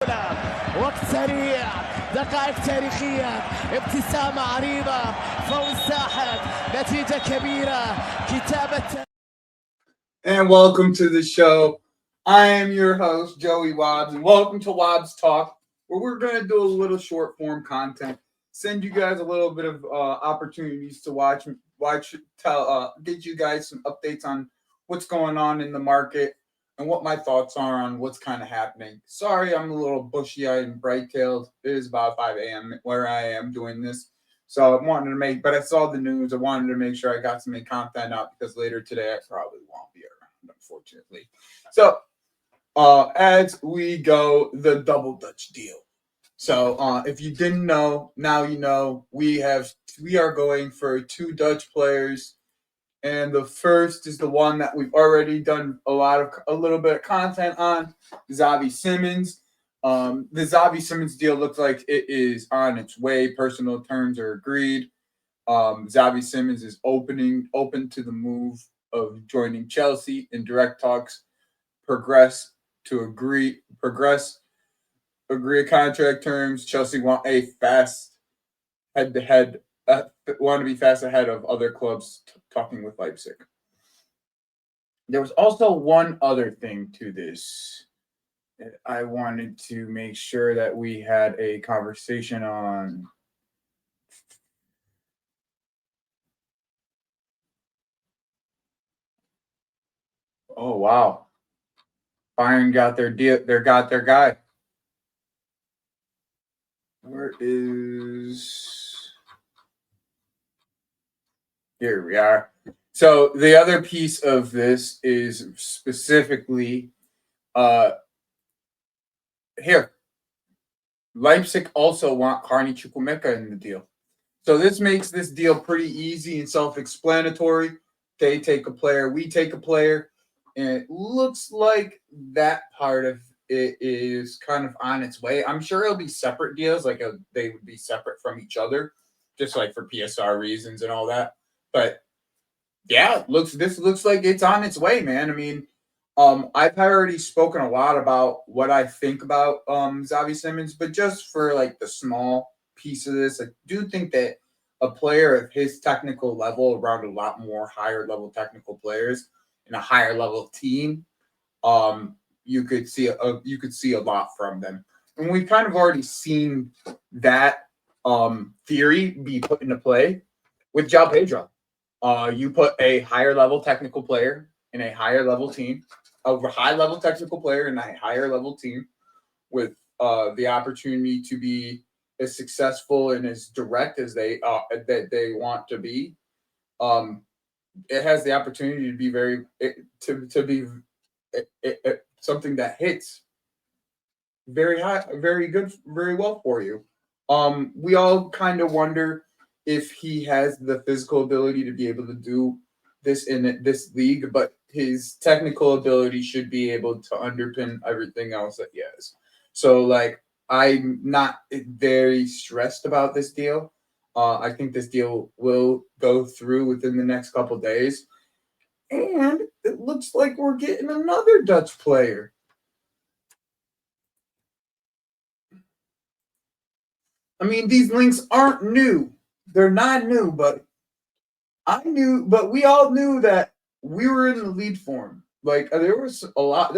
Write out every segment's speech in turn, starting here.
وقت سريع، دقائق تاريخية، ابتسامة عريضة، فوز ساحق، نتيجة كبيرة، كتابة. And welcome to the show. I am your host, Joey Wobbs, and welcome to WabbsTalks, where we're going to do a little short form content, send you guys a little bit of opportunities to watch, get you guys some updates on what's going on in the market and what my thoughts are on what's kind of happening. Sorry, I'm a little bushy-eyed and bright-tailed. It is about 5 a.m. where I am doing this. So I wanted to but I saw the news. I wanted to make sure I got some content out because later today I probably won't be around, unfortunately. So as we go, the double Dutch deal. So if you didn't know, now you know. We are going for 2 Dutch players. And the first is the one that we've already done a little bit of content on, Xavi Simons. The Xavi Simons deal looks like it is on its way. Personal terms are agreed. Xavi Simons is open to the move of joining Chelsea, in direct talks agree contract terms. Chelsea want a fast head-to-head. Want to be fast ahead of other clubs talking with Leipzig. There was also one other thing to this. I wanted to make sure that we had a conversation on. Oh wow! Bayern got their deal. They got their guy. Where is? Here we are. So the other piece of this is specifically here. Leipzig also want Carney Chukwuemeka in the deal. So this makes this deal pretty easy and self-explanatory. They take a player, we take a player, and it looks like that part of it is kind of on its way. I'm sure it'll be separate deals, they would be separate from each other, just like for PSR reasons and all that. But yeah, this looks like it's on its way, man. I mean, I've already spoken a lot about what I think about Xavi Simons, but just for like the small piece of this, I do think that a player of his technical level around a lot more higher level technical players in a higher level team, you could see a lot from them. And we've kind of already seen that theory be put into play with João Pedro. You put a higher level technical player in a higher level team, a high level technical player in a higher level team with the opportunity to be as successful and as direct as they want to be. It has the opportunity to be something that hits very high, very good, very well for you. We all kind of wonder if he has the physical ability to be able to do this in this league, but his technical ability should be able to underpin everything else that he has. So, I'm not very stressed about this deal. I think this deal will go through within the next couple days. And it looks like we're getting another Dutch player. I mean, these links aren't new. They're not new, but we all knew that we were in the lead for him. There was a lot.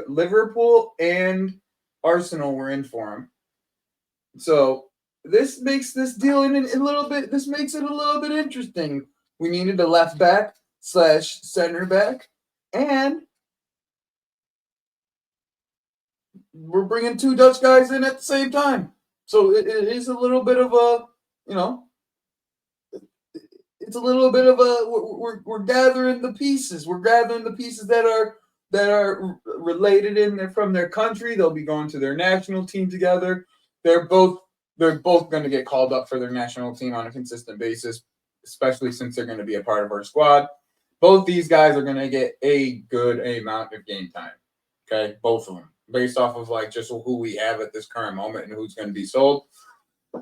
Liverpool and Arsenal were in for him. So this makes this deal this makes it a little bit interesting. We needed a left back / center back, and we're bringing 2 Dutch guys in at the same time. So it is a little bit of a, it's a little bit of a, we're gathering the pieces. We're gathering the pieces that are related from their country. They'll be going to their national team together. They're both going to get called up for their national team on a consistent basis, especially since they're going to be a part of our squad. Both these guys are going to get a good amount of game time. Okay, both of them, based off of just who we have at this current moment and who's going to be sold,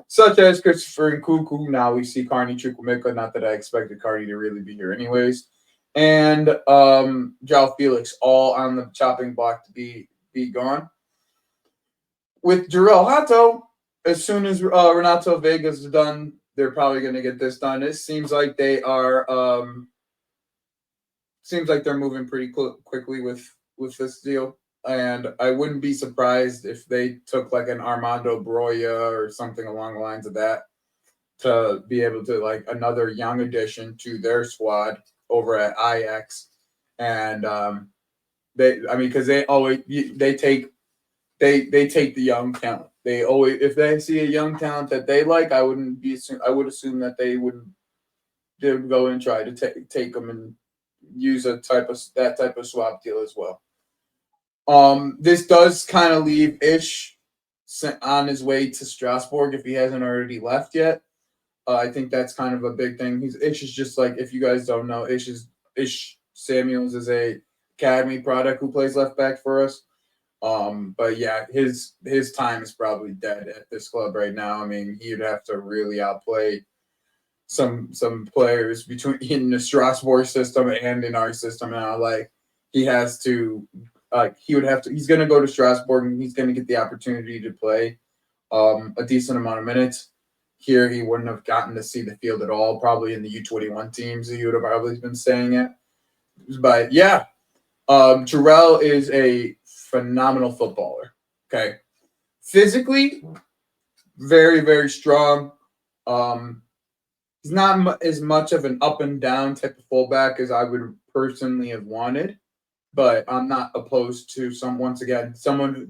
such as Christopher Nkunku. Now we see Carney Chukwuemeka. Not that I expected Carney to really be here anyways, and João Felix all on the chopping block to be gone. with Jerrel Hato, as soon as Renato Vega's done, they're probably going to get this done. It seems like they are. Seems like they're moving pretty quickly with this deal, and I wouldn't be surprised if they took like an Armando Broya or something along the lines of that to be able to like another young addition to their squad over at Ajax, and because they always they take the young talent. They always, if they see a young talent that they like, I would assume that they would go and try to take them and use that type of swap deal as well. This does kind of leave Ish on his way to Strasbourg if he hasn't already left yet. I think that's kind of a big thing. Ish is just like, if you guys don't know, Ish Samuels is a academy product who plays left back for us. But yeah, his time is probably dead at this club right now. I mean, he'd have to really outplay some players in the Strasbourg system and in our system now. Like he has to, he's going to go to Strasbourg and he's going to get the opportunity to play a decent amount of minutes. Here, he wouldn't have gotten to see the field at all. Probably in the U21 teams, he would have probably been staying at. But yeah, Jerrel is a phenomenal footballer. Okay, physically, very, very strong. He's not as much of an up and down type of fullback as I would personally have wanted, but I'm not opposed to someone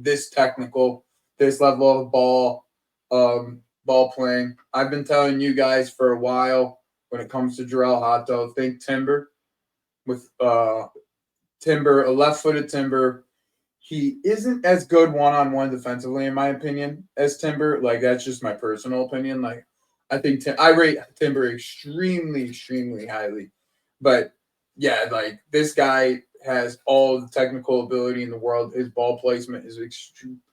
this technical, this level of ball playing. I've been telling you guys for a while when it comes to Jerrel Hato, think Timber with Timber, a left-footed Timber. He isn't as good one-on-one defensively, in my opinion, as Timber. Like, that's just my personal opinion. Like, I think I rate Timber extremely, extremely highly. But, yeah, like, this guy has all the technical ability in the world. His ball placement is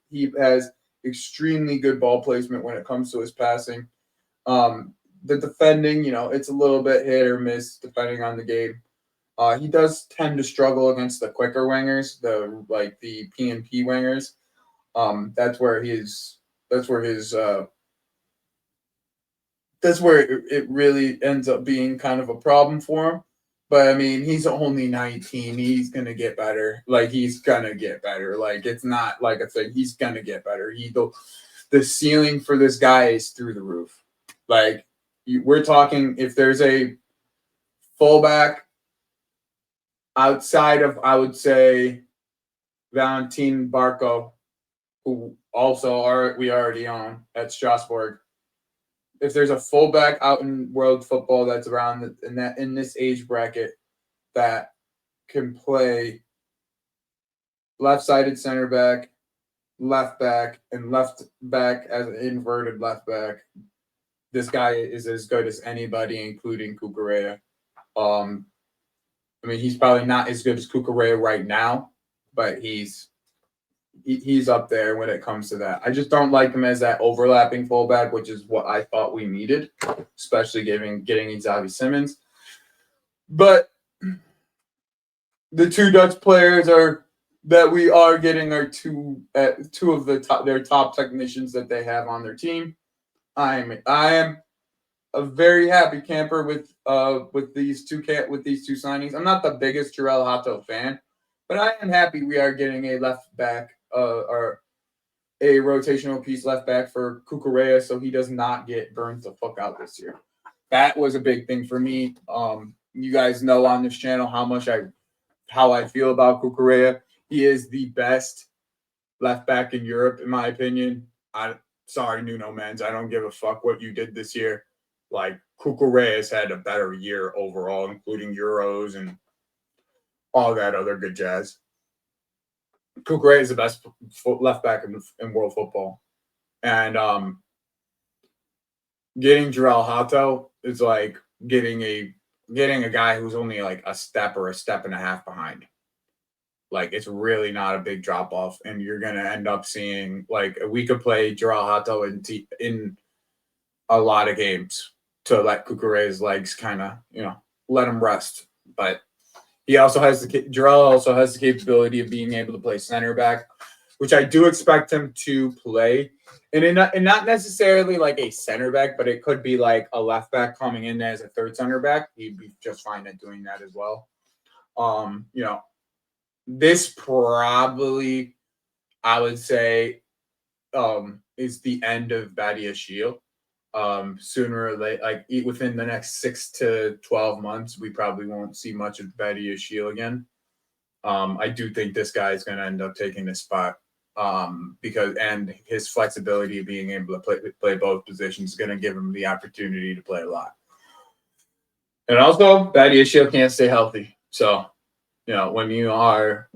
he has extremely good ball placement when it comes to his passing. The defending, it's a little bit hit or miss depending on the game. He does tend to struggle against the quicker wingers, the P&P wingers. That's where it really ends up being kind of a problem for him. But I mean, he's only 19. He's gonna get better. Like he's gonna get better. Like it's not like a thing. He's gonna get better. The ceiling for this guy is through the roof. Like we're talking, if there's a fullback outside of, I would say, Valentin Barco, who also we already own at Strasbourg. If there's a fullback out in world football that's around in this age bracket that can play left-sided center back, left back, and left back as an inverted left back, this guy is as good as anybody, including Cucurella. I mean, he's probably not as good as Cucurella right now, but he's up there when it comes to that. I just don't like him as that overlapping fullback, which is what I thought we needed, especially getting Xavi Simons. But the two Dutch players that we are getting are two of their top technicians that they have on their team. I am a very happy camper with these two signings. I'm not the biggest Jerrel Hato fan, but I am happy we are getting a left back or a rotational piece left back for Cucurella, so he does not get burned the fuck out this year. That was a big thing for me. You guys know on this channel how I feel about Cucurella. He is the best left back in Europe, in my opinion. Sorry, Nuno Mendes. I don't give a fuck what you did this year. Like, Cucurella has had a better year overall, including Euros and all that other good jazz. Cucurella is the best left back in world football. And getting Jerrel Hato is like getting a guy who's only like a step or a step and a half behind. Like, it's really not a big drop off, and you're gonna end up seeing, like, we could play Jerrel Hato in a lot of games to let Cucurella's legs kind of, let him rest. But Jerrel also has the capability of being able to play center back, which I do expect him to play. And not necessarily like a center back, but it could be like a left back coming in as a third center back. He'd be just fine at doing that as well. This probably, I would say, is the end of Badiashile. Sooner or later, like within the next 6 to 12 months, we probably won't see much of Badiashile again. I do think this guy is going to end up taking this spot because his flexibility of being able to play both positions is going to give him the opportunity to play a lot. And also, Badiashile can't stay healthy. So, when you are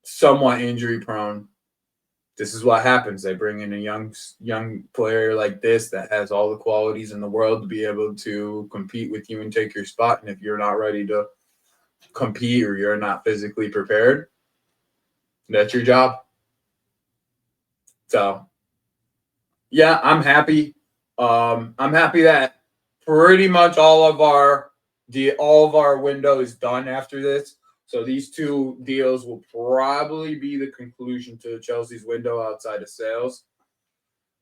somewhat injury prone, this is what happens. They bring in a young player like this that has all the qualities in the world to be able to compete with you and take your spot. And if you're not ready to compete or you're not physically prepared, that's your job. So, yeah, I'm happy. I'm happy that pretty much all of our window is done after this. So these two deals will probably be the conclusion to Chelsea's window outside of sales.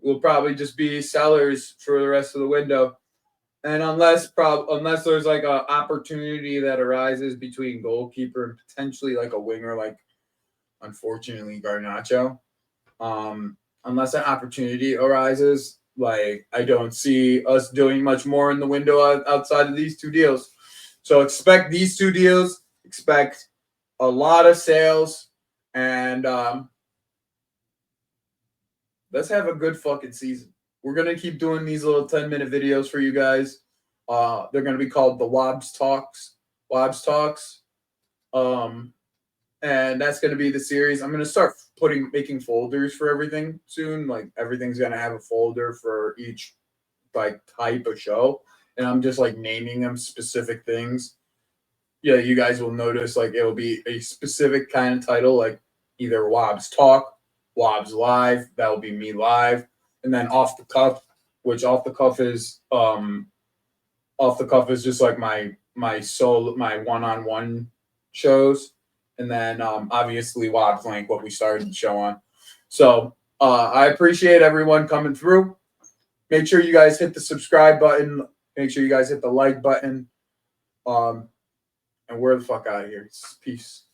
We'll probably just be sellers for the rest of the window. And unless there's like an opportunity that arises between goalkeeper and potentially like a winger, like unfortunately Garnacho, unless an opportunity arises, like I don't see us doing much more in the window outside of these two deals. So expect these two deals. Expect a lot of sales, and let's have a good fucking season. We're going to keep doing these little 10-minute videos for you guys. They're going to be called the WabbsTalks. And that's going to be the series. I'm going to start making folders for everything soon. Like everything's going to have a folder for each like type of show. And I'm just like naming them specific things. Yeah, you guys will notice like it'll be a specific kind of title, like either Wobbs Talk, Wobbs Live, that'll be me live, and then Off the Cuff, which off the cuff is just like my one-on-one shows, and then obviously Wobbs Link, what we started the show on. So I appreciate everyone coming through. Make sure you guys hit the subscribe button. Make sure you guys hit the like button. And we're the fuck out of here. Peace.